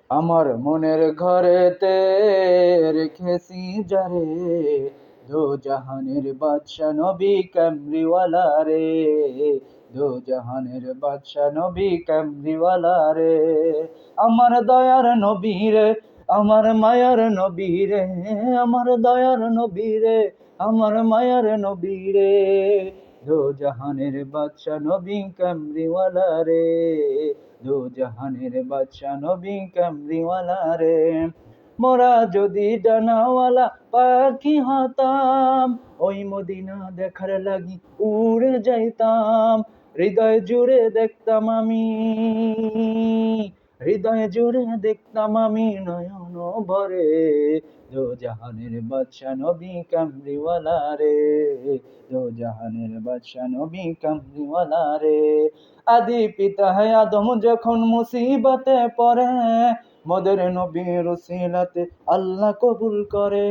আমার মনের ঘরেতে রেখেছি যারে, দো জাহানের বাদশা নবী কামলিওয়ালা রে, দো জাহানের বাদশা নবী কামলিওয়ালা রে। আমার দয়ার নবী রে, আমার মায়ার নবী রে, আমার দয়ার নবী রে, আমার মায়ার নবী রে, দো জাহানের বাদশা নবী কামলিওয়ালা রে, দো জাহানের বাদশা নবী কামলিওয়ালা রে। মোরা যদি ডানাওয়ালা পাখি হতাম, ওই মদিনা দেখার লাগি উড়ে যাইতাম। হৃদয় জুড়ে দেখতাম আমি, হৃদয় জুড়ে দেখতাম আমি নয়ন ভরে, দো জাহানের বাদশা নবী কামলিওয়ালা রে, দো জাহানের বাদশা নবী কামলিওয়ালা রে। আদি পিতা হে আদম যখন মুসিবতে পড়ে, মদের নবীর উসিলাতে আল্লাহ কবুল করে।